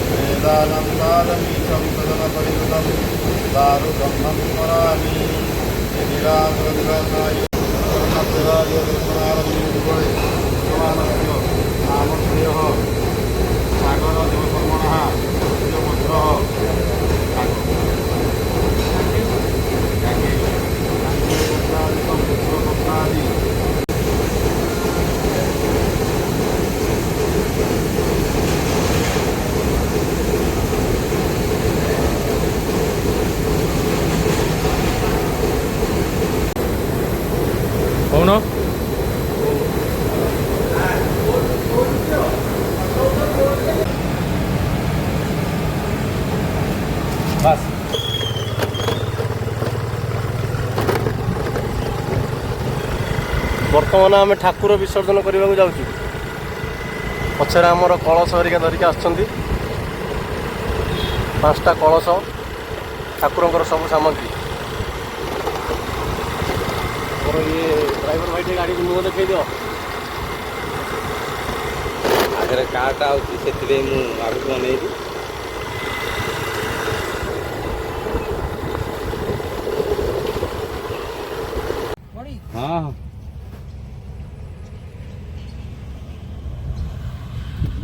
वेदानन्दादमीशं सदनपरिवृतं दारुब्रह्मं स्मरामि निराकृतिवर्णाय नामप्रियः सागरदेवकर्मणः पुत्रः पुत्रपत्नादि कौन बस बर्तमान आम ठाकुर विसर्जन करने जाऊँ पचर आमर कलश हरिका धरिक आँचटा कलश ठाकुर सब सामग्री और ये ड्राइवर भाई गाड़ी को मुँह देखा दियो आगे कार्टा मुझे आगे बनईली हाँ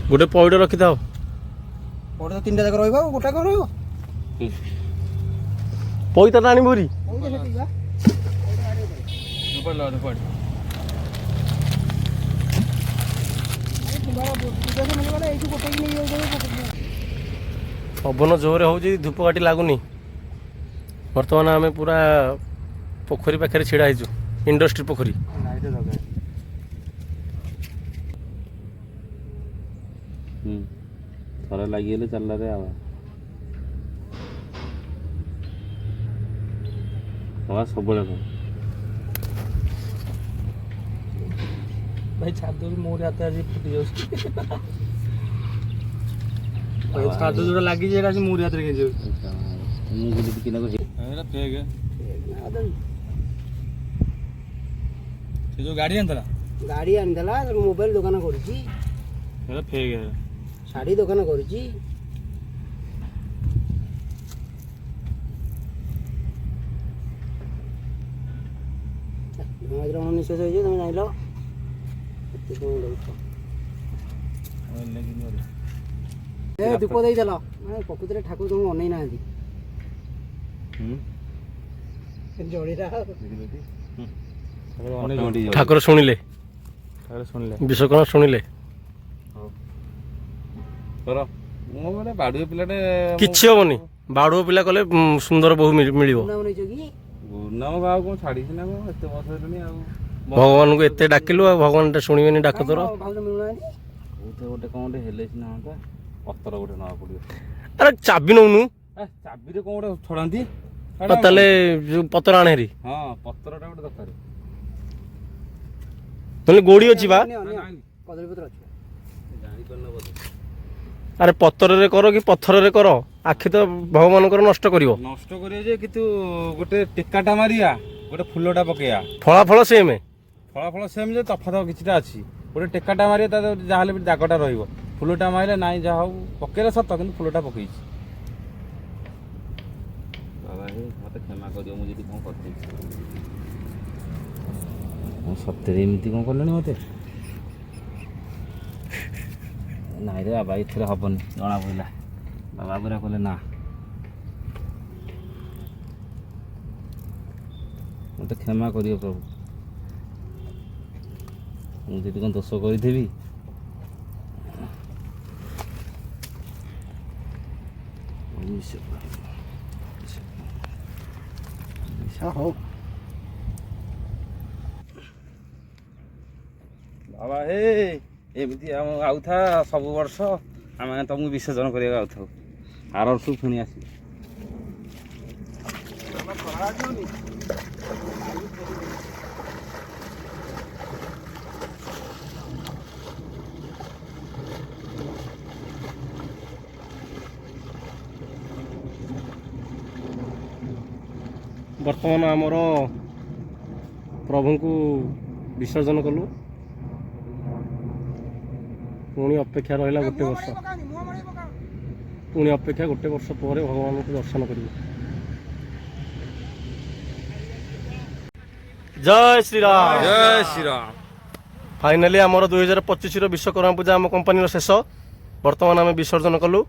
गोटे पइड रखी था पइड तो 3टा जाक रहिबो गोटा को रहिबो पैता टाणी भरी पवन जोरे हो धूपकाठी लगुनि बर्तमान आम पूरा पोखरी पाखे छिड़ा हो इंडस्ट्री पोखरी थरे लगे चल रे आवाज सब भाई छाद मोर हाथ आज फुटी छाद जो लगी मोर हाथ में जो गाड़ी आनला गाड़ी आनदेला मोबाइल दुकान कर शाढ़ी दुकान कर निश्वास हो तुम जान दीप दे चल प्रकृत ठाकुर तुम अनै ना ठाकुर शुणिले विश्वकर्मा शुणिले बाड़ुए पिलाटे किछि हेबनी बाड़ुओ पिला कले सुंदर बहु मिलिबो गुरनाम बाबू कौन छाड़ी ना कौन एत वर्ष हेनी भगवान को एते डाकिलु भगवान शुणिबेनी डाक तोर गोटे कौन हेले सिना हाँ पत्तर गोटे ना पड़ो अरे चाबी नौनु चाबी कौन गोटे छड़ाती ताले जो पतर आने हेरी हाँ पत्तर गोटे दरकार तले गोड़ी अछि बा कदली पत्र अछि अरे पत्तर रे करो कि पत्थर रे करो आखि तो भगवान को नष्ट करिवो जे किंतु गोटे टेकाटा मारिया गोटे फुलटा पकेया फलाफल सेम फलाफल सेम जे तफात किछिटा अछि गोटे टेकाटा मारिया ता जहाले भी दागटा रहिबो फुलटा मारिले नाइ जा हो पकेले सत किंतु फुलटा पकेइछि बाबा हे मते क्षमा करियो मु जदी कोन करथि मु सत्य एमिति कोन करलनी मते नाइ रे बाबा इथरे हबनी जना पइला बाबा गुरा कहले ना मते क्षमा करियो प्रभु मुझे कौन दोष करी बाबा हे एमती आउ था सब वर्ष आम तुमको विसर्जन करने आउ था आर वर्ष पुणी आस ବର୍ତ୍ତମାନ ଆମର ପ୍ରଭୁଙ୍କୁ ବିସର୍ଜନ କଲୁ। ପୁଣି ଅପେକ୍ଷା ରହିଲା ଗୋଟେ ବର୍ଷ। ପୁଣି ଅପେକ୍ଷା ଗୋଟେ ବର୍ଷ ପରେ ଭଗବାନଙ୍କୁ ଦର୍ଶନ କରିବୁ। ଜୟ ଶ୍ରୀରାମ। ଜୟ ଶ୍ରୀରାମ। फाइनाली आमर 2025 विश्वकर्मा पूजा आम कंपानी शेष। बर्तमान आम विसर्जन कलु।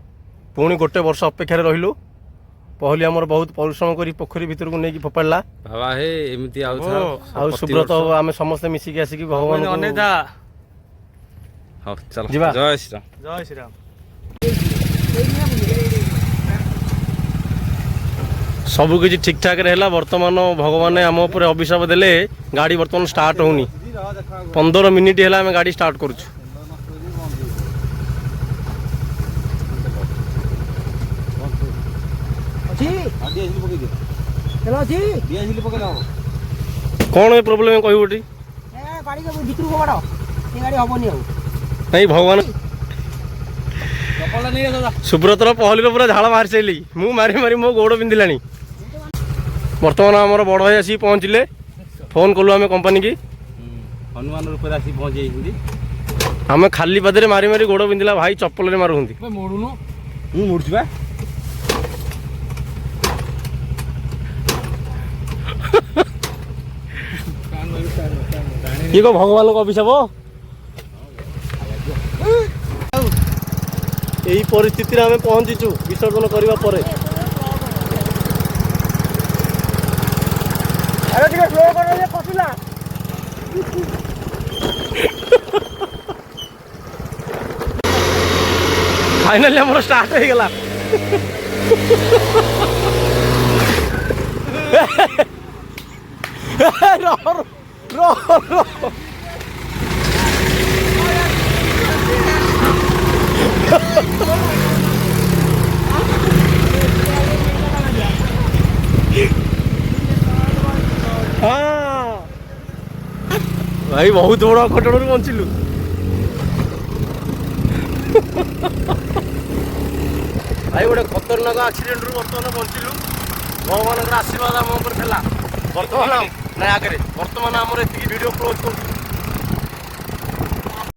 पुणी गोटे वर्ष अपेक्षा रहिलु। पहली आमर बहुत परिश्रम करी पोखरी भितर को नहीं फोपाड़ा बाबा हे एमती आ सुब्रत आम समस्ते मिसिकी आसिक भगवान हाँ चल जीवा। जय श्रीराम। जय श्रीराम। सबु किछि ठीक ठाक रहला। वर्तमान भगवान आम उपर अभिशाप देले गाड़ी वर्तमान स्टार्ट होनी। 15 मिनिट है आम गाड़ी स्टार्ट करुछु। कौन है प्रोब्लेम कह गोटी नहीं भगवान सुब्रतर पहली पूरा झाड़ मारी सारे मु मारी मारी मो गोड़ पिंधिला। बर्तमान आम बड़ भाई आसिक पहुँचले। फोन कलु आम कंपनी की हनुमान रूप आसी पहुंची आम खाली पादे मारी मारी गोड़ पिंधिला। भाई चप्पल रे मारुंती मोड़ुनु मु मुड़छु बा ये को भगवान को अभिशाप। यही परिस्थिति आम पहुंचीचु विसर्जन करने पर। फाइनली हमर स्टार्ट हो गला। रो हाँ भाई बहुत बड़ा घटना बंचिलु। भाई गोटे खतरनाक एक्सीडेंट रु बर्तमान बंचिलु। भगवान आशीर्वाद आम ऊपर था। बर्तमान ना आगे बर्तमान आमर एति वीडियो क्लोज कर।